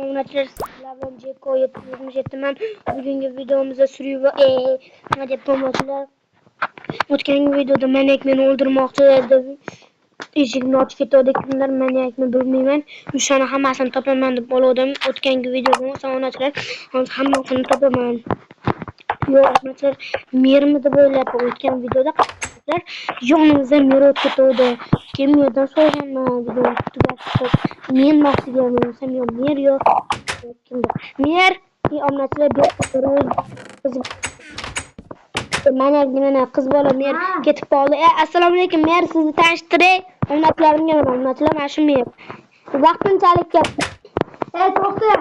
Obunachilar sizlar bilan Jeko 727 bugungi videomizda sürüyor nima deb bo'lmoqchilar. O'tgan videoda maniyakni o'ldirmoqchi edi. Eshikni ochib ketdi kimlar maniyakni bilmayman. O'shani hammasini topaman deb bo'lgandim. O'tgangi videoda obunachilar hammasini topaman. Yo'q, obunachilar mermi deb o'ylab o'tgan videoda yonimizda mer o'tib ketdi. Kimyodan so'raman video tugatib. Men maqtiga bo'lsam yo'q mer yo'q. Mer obunachilar mana qiz bola mer ketib qoldi. Assalomu alaykum mer, sizni tanishtiray. Obunachilarimga obunachilar mana shu mer. Vaqtinchalik ketdi. To'xta.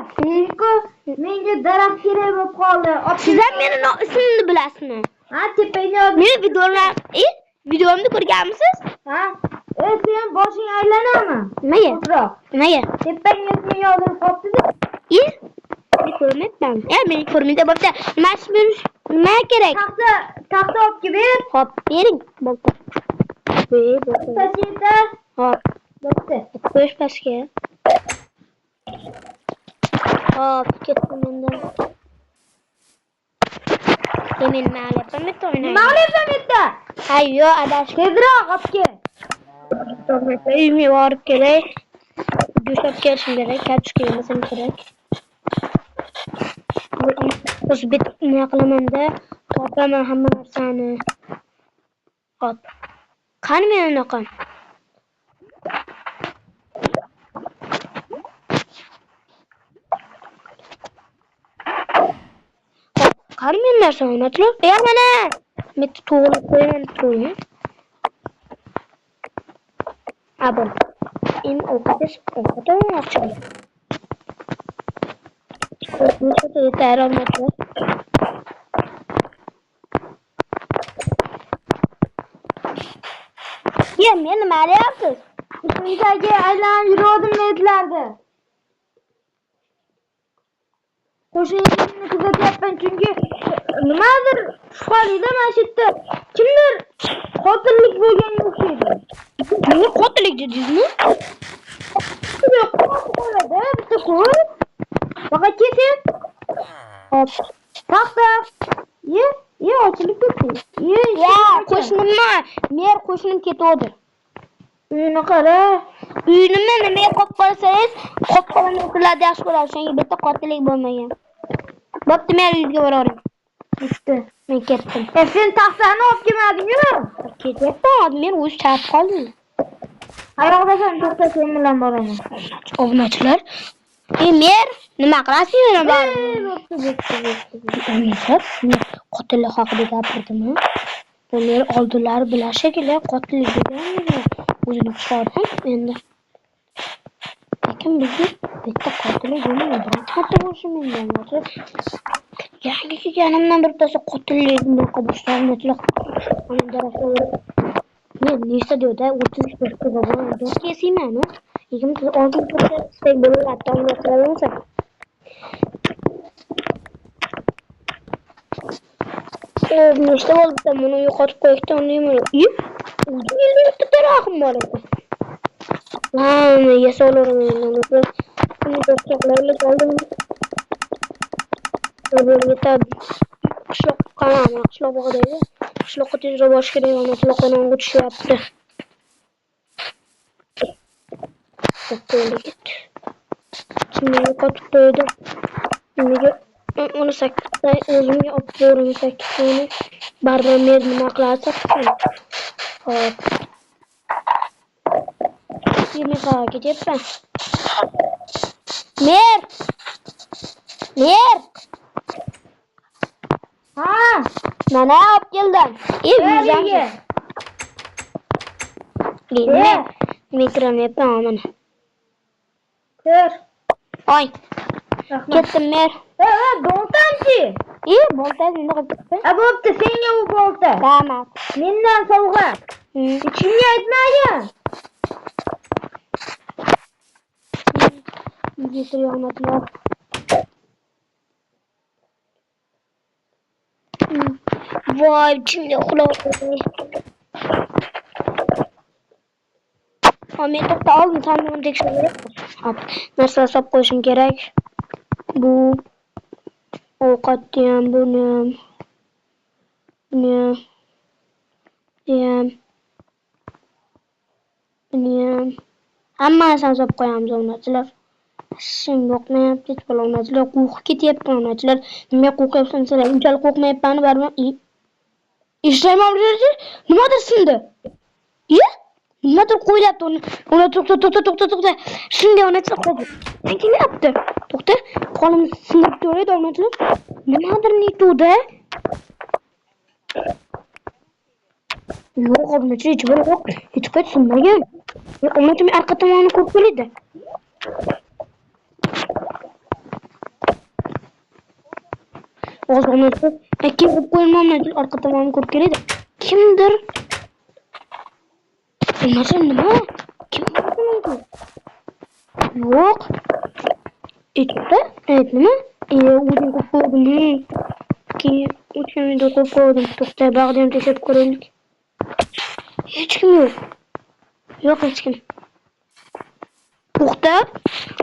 Menga daraxt kerak bo'lib qoldi. Sizlar meni ismimni bilasizmi? Ha, tepangga yozib. Men videomni ko'rganmisiz? Ha? Sen boshing aylanami? Nimaga? Ko'proq. Nimaga? Tepangga isming yozilib qolibdi-da. Men ko'rmayapman. Men ko'rmayda bo'pti. Nima kerak? Taxta olib ber. Xo'p, bering. Bo'pti. Tasita. Xo'p, Bo'pti. qo'yish pastga. Xo'p, ketdim mendan. Men ma'lum bitta o'ynayman. Ma'lum bitta. Hayyo, adashib Tezroq olib kel. uyimga borib kelay. Dushab kelishim kerak, kartoshka yemasam kerak. O'zi nima qilaman-da, topaman hamma narsani. Hop. Qani men unaqam? Qani men narsani unutlab? Mana. Bitta to'g'ri qo'yaman to'g'ri. Abon. Ovqatish yaxshi. Ko'rishda tayyorlanmoqchi. Men nima qilyapsiz? Shunchaki aylanib yurdim netlarda. Qo'shinimni kuzatyapman chunki nimadir shubhalida mana shu yerda kimdir qotillik bo'lganga o'xshaydi. Nima qotillik dedingizmi? Qoladi, bitta qo'y. Faqat kesin. Hop. Taxta. Ochilib ketdi. Qo'shnimmi? Mer qo'shnim ketdi. Uyini qara. Uyini nimaga qo'yib qolsangiz, qo'pqolani o'tirlarda yaxshi ko'rasiz. Shunga bitta qotillik bo'lmagan. Bo'pti, men uyga boraman. Bitti. Men ketdim. Sen taxtani olib kelmadingmi? Ketyapman, men o'zi chaqib qoldim. Qayoqdasan? To'xta, sen bilan boraman. Obunachilar, mer nima qilasiz yana bor? Qotillik haqida gapirdimi? Bular oldinlari bilar shekilli qotillik deganmi? O'zini chiqardim endi. Lekin bizga bitta qotillik bo'lmaydi. Katta bo'lishi mendan. Yangi kelganimdan bittasi qotillik bunaqa boshlanmoqchilar. Men nechta deydi? 30 yoshga bo'lgan. Do'st kesiyman-ku. 26 yoshga istak bo'lib atolmay qolaversa. Nechta bo'ldi? Buni yo'qotib qo'yishdan nima? Bitta daraxtim bor edi. Yasolarim. Buni do'stlarga oldim. Qishloq bog'idagi qishloqqa tezroq borish kerak, mana qishloqqa tushyapti. Kimga yo'qotib qo'ydim? Nimaga uni 8 ta o'zimga olib boraman 8 tani. Baribir men nima qilasa hop. Yemiga ketyapman. Mer! Ha, mana olib keldim. Yuzamga. Mikrofonga mana. ko'r. Oy. Ketdim mer. Boltamchi. Boltani nima qilibdi? Bo'pti, senga u bolta. Rahmat. Mendan sovg'a. Kimga aytmagin? Rahmatlar. Voy, chinga uxlab. Men to'xta oldim, tanimni tekshirib. Hop, narsa solib qo'yishim kerak. Bu ovqatni ham, buni ham, hammasini solib qo'yamiz onachilar. Ishim yoqmayapti hech balo onachilar. Qo'rqib ketyapman onachilar. Nima qo'rqyapsan sizlar? Unchalik qo'rqmayapman baribir. Ishlayman. Nimadir sindi. Nimadir qo'yiladi uni. Ona to'xta. Shunday onachilar qo'ydi. Nima qilyapti? To'xta. Qo'lim sinib turadi onachilar. Nimadir netuvda? Yo'q, onachilar hech balo yo'q. Hech qachon sinmagan. Onachilar orqa tomonini ko'rib keladi. O'zini kim qo'ymoqni orqa tomonini ko'rib keladi. Kimdir? Nima? Kim qo'ymoqda? Yo'q. Ikkita? Nima? O'zim qo'ydim. Keyin o'chimni qo'ydim. To'xta, bag'dan teshib ko'raylik. Hech kim yo'q. Yo'q hech kim. To'xta.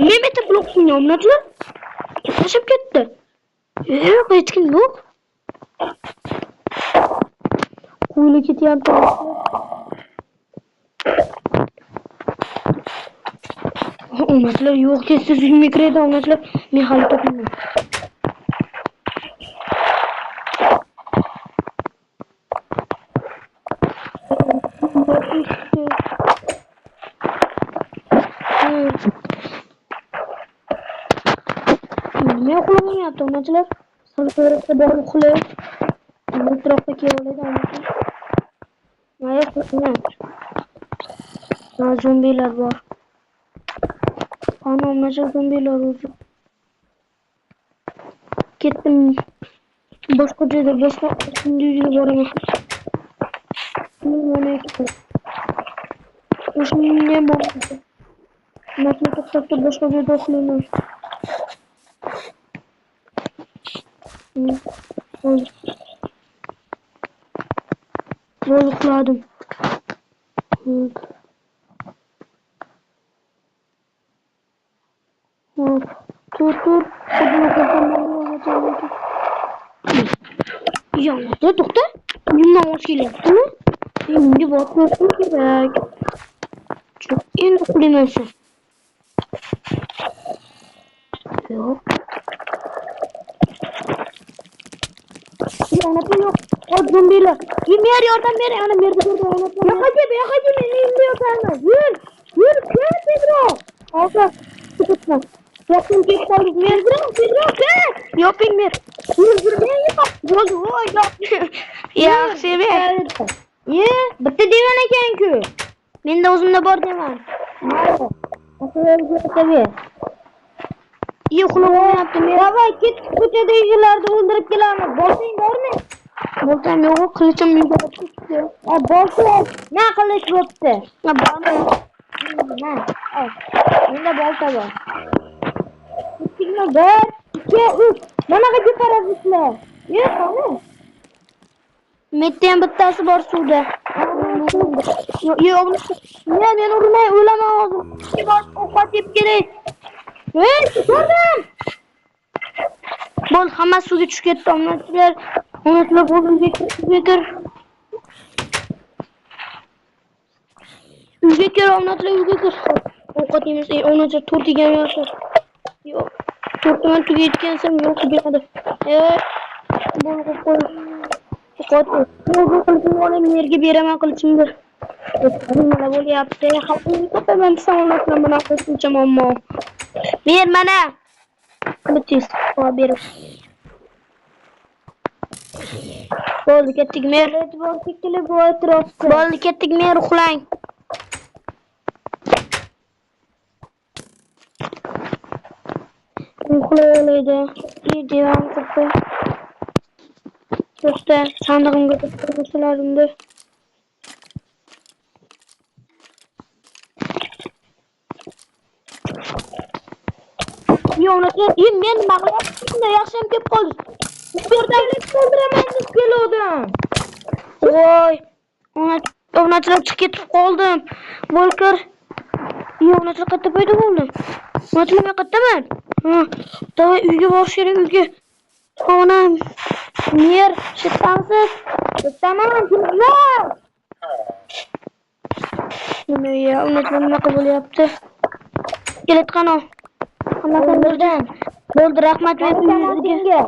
Nima etib blokni onachilar? Ketib ketdi. Yo'q, hech kim yo'q. Qo'yli ketyapti. Onachilar yo'q, tez uyga kiradi onachilar. Men hali topmayman. Nima qilyapti onachilar? Salqiribdi bor uxlab. Atrofga keladi onachilar. Nima qilyapti? Zombilar bor. Ana onachilar zombilar o'zi. Ketdim. Boshqa joyga boraman. Mana o'shunga bordim. Mashina to'xtatib boshqa joyda uxlayman. Uxladim. Tur. Ya to'xta. Mendan ovoz kelyaptimi? Menga botmoqim kerak. Endi uxlayman sen. Yo'q. Yo'q. Zombilar. Mer yordam bering. Ana merga yordam onatim. Yo'qaji, men endi yotaman. Yur, Pedro. Hozir chiqibman. Yo'qim ketdi. Pedro. Yo'qing mer. Yur, men yo'q. Bo'ldi, voy, yo'q. Yaxshi mer. Bitta deman ekan-ku. Menda o'zimda bor deman. Mayli. O'xlayapti. Uxlamayapti. Davay, ket ko'chada yuzlarni o'ldirib kelamiz. Bolsang bormi? Boltam yo'q, qilichim yo'q. Bolsa, nima qilish bo'pti? Menda bolta bor. Ikkina 1, 2, 3. Managacha qarabsizlar. Qani? Menda ham bittasi bor suvda. Yo'q. Men urmay o'laman hozir. Ovqat yeb kerak. Ko'rdim. Bol hamma suvga tushib ketdi onachilar. Onachilar bo'ldi kir. Uyga kir onachilar, uyga kir. Ovqat yemiz. Onachilar to'rt yegan yo'q. Yo'q. To'rtman tugatgansam yo'q degadi. Bol qo'y. Ovqat. Qilichimni olib yerga beraman qilichimni. Nima bo'lyapti? Xalqning to'paman samolyotlar bilan qo'shimcha muammo. Ber mana. Bitis. Ber. Bo'ldi, ketdik mer. Bo'ldi, ketdik mer, uxlang. Uxlaydi. Divan qilib. To'xta, sandig'imga qo'yishlarimni. Yo'qlar, men nima qilyapman? Yaxshi ham kelib qoldi. To'rdan qoldiraman deb keldim. Voy, onachilar chiqib ketib qoldim. Volker. Onachilar qayerda paydo bo'ldi? Onachilar qayerdaman? Ha, davay uyga borish kerak uyga. Onam. Mer, shittamsiz? Tamam, kızlar. Nima ya, unutma nima bo'lyapti? Kelayotgan o. O'ldirdim. Bo'ldi, rahmat Tamam, uyingizga. senga.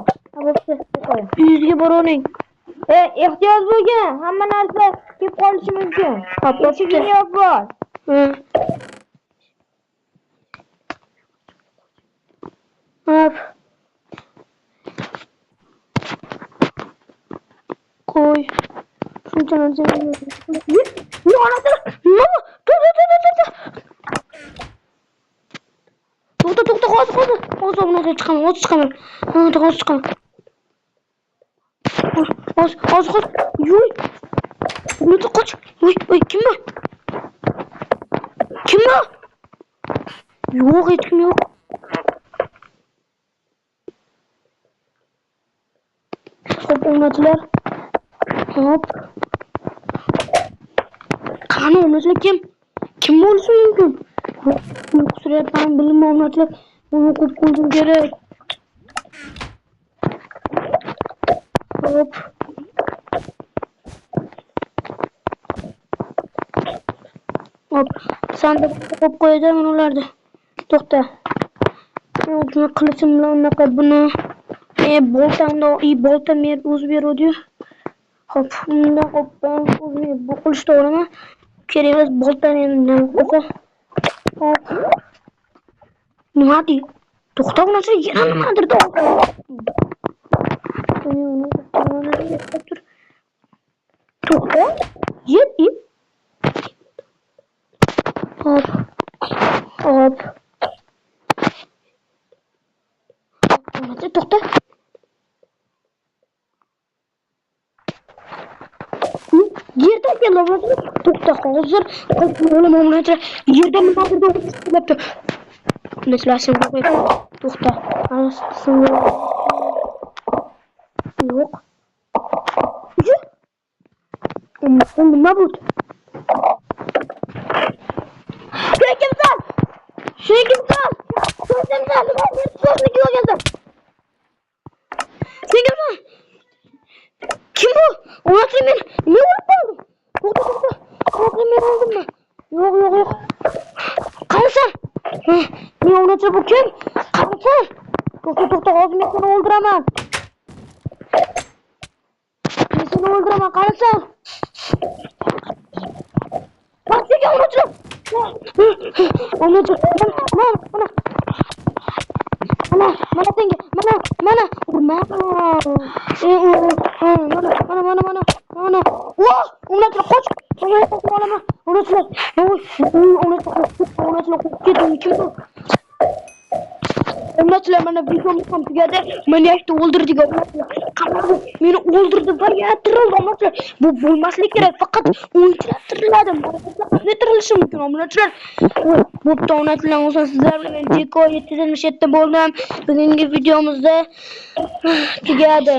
Bo'pti, qo'y. Uyingizga boravering. Ehtiyot bo'lgin. Hamma narsa kelib qolishi mumkin. Eshigini yopib ol. Ha. Hop. Qo'y. Shuncha narsa. Yo'qoladi. Nima? To'xta, hozir. Hozir bunga chiqaman. Hozir chiqaman. Hozir. Yo'y. Unutib qoch. Voy, kim bu? Yo'q, hech kim yo'q. Hop, o'rnatilar. Hop. Qani o'rnatilar kim bo'lishi mumkin? Suryapman, bilmam o'rnatilar. Buni o'qib qo'yishim kerak. Hop. Hop. Sandiq qo'yib qo'yaman ularda. To'xta. O'zini qilichim bilan unaqa buni bolta mer o'zi beradi-yu. Hop, bundan hopdan o'zini bu qilishni o'raman. Kerak emas boltani endi qo'sa. Hop. Nima deydi? To'xta, unaqa yana nimadir to'xta. To'xta. Yet. Hop. To'xta. Yerdan keladi. To'xta, hozir o'lamoqchi. Yerdan nimadir to'xtab. Neslashim qo'y. To'xta. Yo'q. Nima bu? Kimsan? Kim bu? O'rnatib men. Nima bo'ldi? To'xta. O'rnatib men oldimmi? Yo'q. Qanasan? Men o'rnatib bu kim? Qanasan? To'xta, hozir men seni o'ldiraman. Qanasan? Bak, senga o'rnatib. O'rnatib. Mana senga. Mana. Urma. Mana. Voh, o'rnatib qoch. Olaman. O'rnatib. O'rnatib mana videom ham tugadi. Meni yakta o'ldirdi degan. Meni o'ldirdi va yatirildi. Bu bo'lmaslik kerak. Faqat o'yinchilar tiriladi. Ne tirilishi mumkin obunachilar. Bo'pti, o'rnatilgan bo'lsa sizlar bilan Jeko 777 bo'ldim. Bugungi videomizda tugadi.